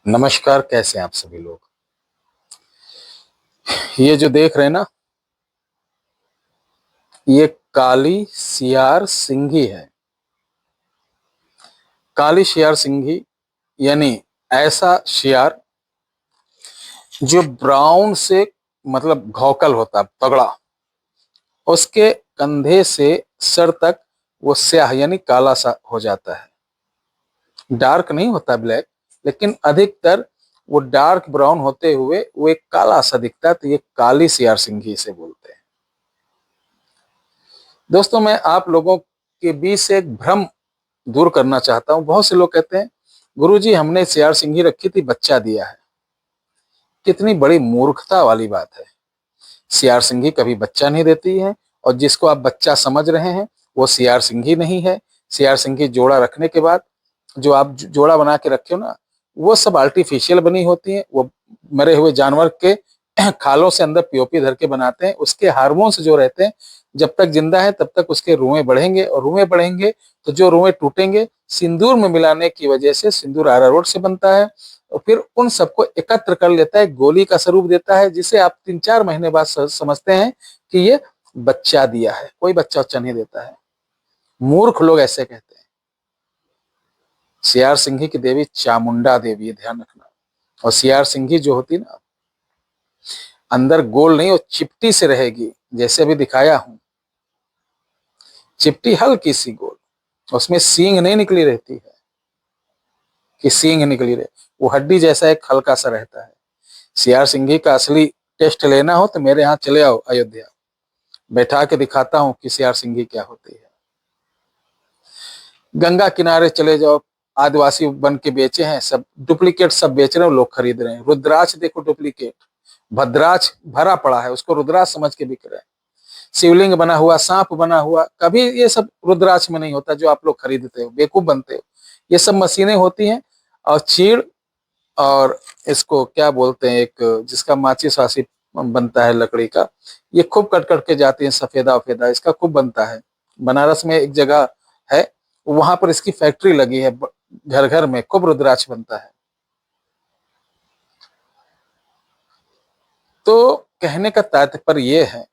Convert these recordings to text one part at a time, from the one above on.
नमस्कार। कैसे हैं आप सभी लोग। ये जो देख रहे हैं ना, ये काली सियार सिंघी है। काली सियार सिंघी यानी ऐसा सियार जो ब्राउन से मतलब घौकल होता है, तगड़ा। उसके कंधे से सर तक वो स्याह यानी काला सा हो जाता है। डार्क नहीं होता ब्लैक, लेकिन अधिकतर वो डार्क ब्राउन होते हुए वो एक काला सा दिखता है। तो ये काली सियार सिंघी से बोलते हैं। दोस्तों, मैं आप लोगों के बीच से एक भ्रम दूर करना चाहता हूं। बहुत से लोग कहते हैं, गुरुजी हमने सियार सिंघी रखी थी, बच्चा दिया है। कितनी बड़ी मूर्खता वाली बात है। सियार सिंघी कभी बच्चा नहीं देती है, और जिसको आप बच्चा समझ रहे हैं वो सियार सिंघी नहीं है। सियार सिंघी जोड़ा रखने के बाद जो आप जोड़ा बना के रखे हो ना, वो सब आर्टिफिशियल बनी होती है। वो मरे हुए जानवर के खालों से अंदर पीओपी धर के बनाते हैं। उसके हार्मोन्स जो रहते हैं, जब तक जिंदा है तब तक उसके रुएं बढ़ेंगे, और रुएं बढ़ेंगे तो जो रुएं टूटेंगे, सिंदूर में मिलाने की वजह से सिंदूर अरारोट से बनता है, और फिर उन सबको एकत्र कर लेता है, गोली का स्वरूप देता है, जिसे आप 3-4 महीने बाद समझते हैं कि ये बच्चा दिया है। कोई बच्चा उच्चा नहीं देता है। मूर्ख लोग ऐसे कहते हैं। सियार सिंघी की देवी चामुंडा देवी है, ध्यान रखना। और सियार सिंघी जो होती ना, अंदर गोल नहीं, वो चिपटी से रहेगी, जैसे अभी दिखाया हूं। चिपटी हल्की सी गोल, उसमें सींग नहीं निकली रहती है कि सींग निकली रहे। वो हड्डी जैसा एक हल्का सा रहता है। सियार सिंघी का असली टेस्ट लेना हो तो मेरे यहाँ चले आओ अयोध्या, बैठा के दिखाता हूँ कि सियार सिंघी क्या होती है। गंगा किनारे चले जाओ, आदिवासी बन के बेचे हैं, सब डुप्लीकेट सब बेच रहे हैं, लोग खरीद रहे हैं। रुद्राक्ष देखो डुप्लीकेट, भद्राक्ष भरा पड़ा है, उसको रुद्राक्ष समझ के बिक रहे हैं। शिवलिंग बना हुआ, सांप बना हुआ, कभी ये सब रुद्राक्ष में नहीं होता जो आप लोग खरीदते हो, बेवकूफ बनते हो। ये सब मशीनें होती हैं। और चीड़, और इसको क्या बोलते हैं, एक जिसका माचिस वासी बनता है लकड़ी का, ये खूब कट कट के जाती है। सफेदा वफेदा इसका खूब बनता है। बनारस में एक जगह है, वहां पर इसकी फैक्ट्री लगी है। घर घर में खूब रुद्राक्ष बनता है। तो कहने का तात्पर्य यह है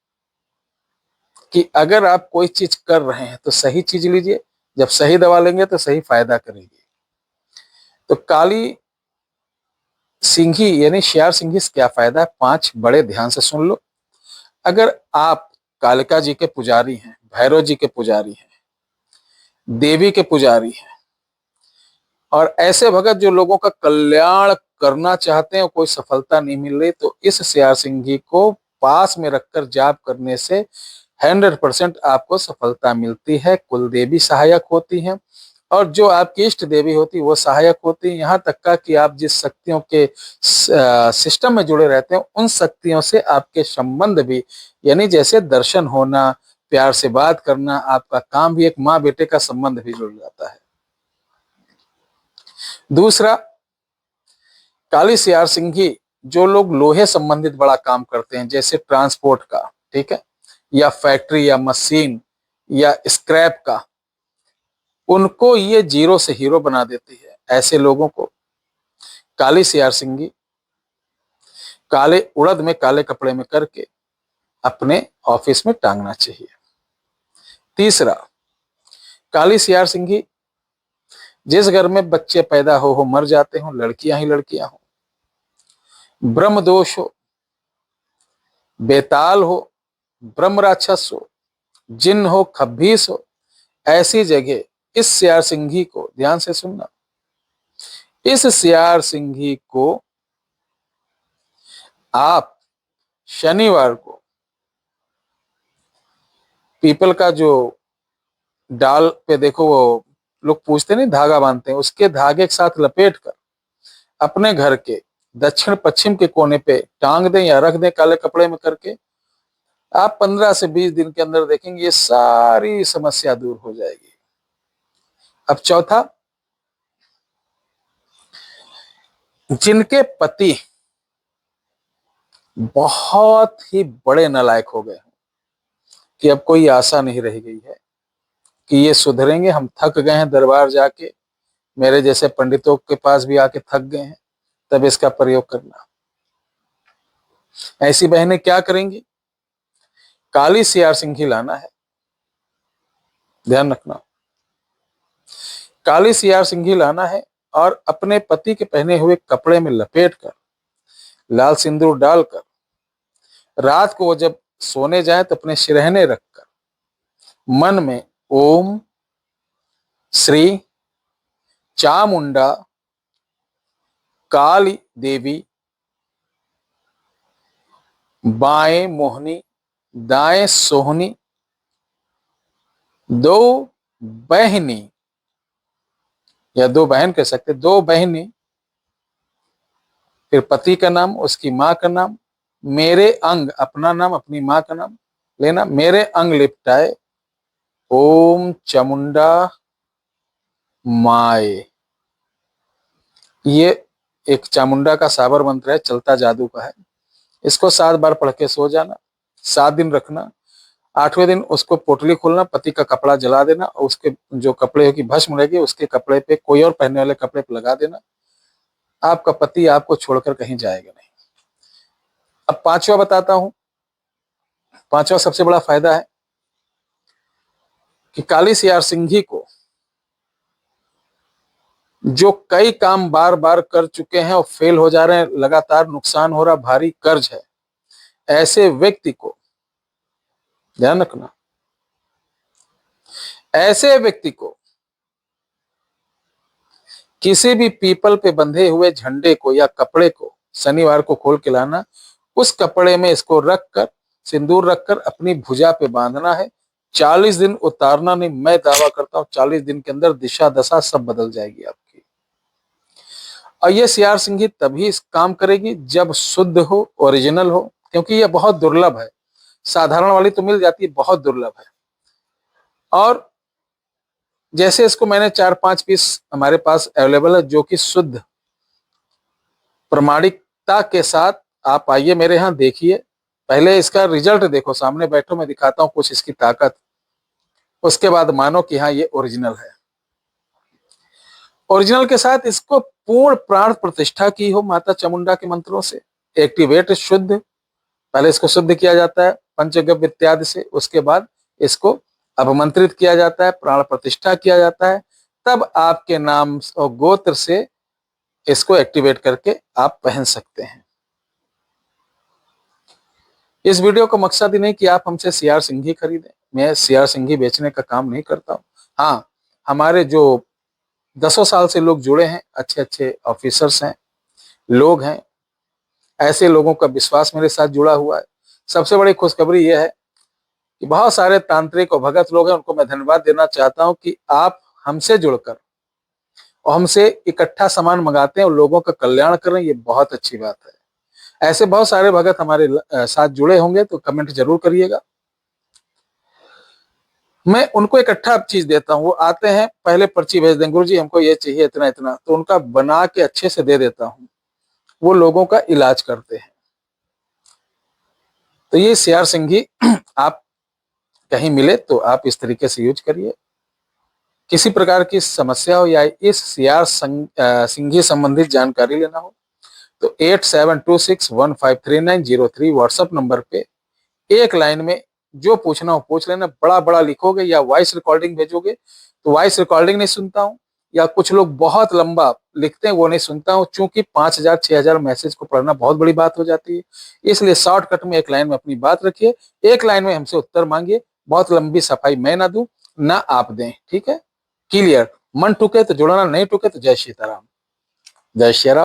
कि अगर आप कोई चीज कर रहे हैं तो सही चीज लीजिए। जब सही दवा लेंगे तो सही फायदा करेगी। तो काली सिंघी यानी सियार सिंघी से क्या फायदा है, 5 बड़े ध्यान से सुन लो। अगर आप कालिका जी के पुजारी हैं, भैरव जी के पुजारी हैं, देवी के पुजारी हैं, और ऐसे भगत जो लोगों का कल्याण करना चाहते हैं, कोई सफलता नहीं मिल रही, तो इस सियार सिंघी को पास में रखकर जाप करने से 100% आपको सफलता मिलती है। कुल देवी सहायक होती हैं, और जो आपकी इष्ट देवी होती है वो सहायक होती है। यहाँ तक का कि आप जिस शक्तियों के सिस्टम में जुड़े रहते हैं, उन शक्तियों से आपके संबंध भी, यानी जैसे दर्शन होना, प्यार से बात करना, आपका काम भी, एक माँ बेटे का संबंध भी जुड़ जाता है। दूसरा, काली सियार सिंघी जो लोग लोहे संबंधित बड़ा काम करते हैं, जैसे ट्रांसपोर्ट का, ठीक है, या फैक्ट्री या मशीन या स्क्रैप का, उनको ये जीरो से हीरो बना देती है। ऐसे लोगों को काली सियार सिंघी काले उड़द में काले कपड़े में करके अपने ऑफिस में टांगना चाहिए। तीसरा, काली सियार सिंघी जिस घर में बच्चे पैदा हो मर जाते हो, लड़कियां ही लड़कियां हो, ब्रह्म दोष हो, बेताल हो, ब्रह्म राक्षस हो, जिन हो, खब्बीस हो, ऐसी जगह इस सियार सिंघी को, ध्यान से सुनना, इस सियार सिंघी को आप शनिवार को पीपल का जो डाल पे देखो, वो लोग पूछते नहीं, धागा बांधते हैं, उसके धागे के साथ लपेट कर अपने घर के दक्षिण पश्चिम के कोने पे टांग दें या रख दें काले कपड़े में करके। आप 15 से 20 दिन के अंदर देखेंगे ये सारी समस्या दूर हो जाएगी। अब चौथा, जिनके पति बहुत ही बड़े नालायक हो गए कि अब कोई आशा नहीं रह गई है कि ये सुधरेंगे, हम थक गए हैं दरबार जाके, मेरे जैसे पंडितों के पास भी आके थक गए हैं, तब इसका प्रयोग करना। ऐसी बहनें क्या करेंगी, काली सियार सिंघी लाना है, ध्यान रखना। काली सियार सिंघी लाना है और अपने पति के पहने हुए कपड़े में लपेटकर, लाल सिंदूर डालकर रात को वो जब सोने जाए तो अपने सिरहने रखकर मन में ओम श्री चामुंडा काली देवी बाएं मोहनी दाएं सोहनी दो बहनी, या दो बहन कह सकते, दो बहनी, फिर पति का नाम, उसकी मां का नाम, मेरे अंग, अपना नाम अपनी मां का नाम लेना, मेरे अंग लिपटाए ओम चामुंडा माए। ये एक चामुंडा का साबर मंत्र है, चलता जादू का है। इसको 7 बार पढ़ के सो जाना, 7 दिन रखना। 8वें दिन उसको पोटली खोलना, पति का कपड़ा जला देना और उसके जो कपड़े की भस्म रहेगी उसके कपड़े पे कोई और पहनने वाले कपड़े पे लगा देना। आपका पति आपको छोड़कर कहीं जाएगा नहीं। अब 5वां बताता हूं। 5वां सबसे बड़ा फायदा है कि काली सियार सिंघी को जो कई काम बार बार कर चुके हैं और फेल हो जा रहे हैं, लगातार नुकसान हो रहा, भारी कर्ज है, ऐसे व्यक्ति को, ध्यान रखना, ऐसे व्यक्ति को किसी भी पीपल पे बंधे हुए झंडे को या कपड़े को शनिवार को खोल के लाना, उस कपड़े में इसको रखकर, सिंदूर रखकर अपनी भुजा पे बांधना है। 40 दिन उतारना नहीं। मैं दावा करता हूं 40 दिन के अंदर दिशा दशा सब बदल जाएगी आपकी। और ये सियार सिंघी तभी काम करेगी जब शुद्ध हो, ओरिजिनल हो, क्योंकि ये बहुत दुर्लभ है। साधारण वाली तो मिल जाती है, बहुत दुर्लभ है। और जैसे इसको मैंने 4-5 पीस हमारे पास अवेलेबल है जो कि शुद्ध प्रमाणिकता के साथ, आप आइए मेरे यहाँ देखिए, पहले इसका रिजल्ट देखो, सामने बैठो, मैं दिखाता हूं कुछ इसकी ताकत, उसके बाद मानो कि हाँ ये ओरिजिनल है। ओरिजिनल के साथ इसको पूर्ण प्राण प्रतिष्ठा की हो माता चामुंडा के मंत्रों से, एक्टिवेट शुद्ध, पहले इसको शुद्ध किया जाता है पंचगव्य इत्यादि से, उसके बाद इसको अभिमंत्रित किया जाता है, प्राण प्रतिष्ठा किया जाता है, तब आपके नाम और गोत्र से इसको एक्टिवेट करके आप पहन सकते हैं। इस वीडियो का मकसद ही नहीं कि आप हमसे सियार सिंघी खरीदें, मैं सियार सिंघी बेचने का काम नहीं करता हूं। हाँ, हमारे जो 10 साल से लोग जुड़े हैं, अच्छे अच्छे ऑफिसर्स हैं, लोग हैं, ऐसे लोगों का विश्वास मेरे साथ जुड़ा हुआ है। सबसे बड़ी खुशखबरी यह है कि बहुत सारे तांत्रिक और भगत लोग हैं, उनको मैं धन्यवाद देना चाहता हूं कि आप हमसे जुड़कर और हमसे इकट्ठा सामान मंगाते हैं और लोगों का कल्याण कर रहे हैं, ये बहुत अच्छी बात है। ऐसे बहुत सारे भगत हमारे साथ जुड़े होंगे तो कमेंट जरूर करिएगा। मैं उनको इकट्ठा चीज देता हूँ, वो आते हैं, पहले पर्ची भेज दें, गुरुजी हमको ये चाहिए इतना इतना, तो उनका बना के अच्छे से दे देता हूँ, वो लोगों का इलाज करते हैं। तो ये सियार सिंघी आप कहीं मिले तो आप इस तरीके से यूज करिए। किसी प्रकार की समस्या हो या इस सियार सिंघी संबंधित जानकारी लेना हो तो 8726153903 व्हाट्सएप नंबर पे एक लाइन में जो पूछना हो पूछ लेना। बड़ा बड़ा लिखोगे या वॉइस रिकॉर्डिंग भेजोगे तो वॉइस रिकॉर्डिंग नहीं सुनता हूं, या कुछ लोग बहुत लंबा लिखते हैं वो नहीं सुनता हूं, चूंकि 5000-6000 मैसेज को पढ़ना बहुत बड़ी बात हो जाती है। इसलिए शॉर्टकट में एक लाइन में अपनी बात रखिए, एक लाइन में हमसे उत्तर मांगिए, बहुत लंबी सफाई मैं ना दूं ना आप दें, ठीक है? क्लियर? मन टूके तो जुड़ना, नहीं टूके तो जय सीताराम, जय श्री राम।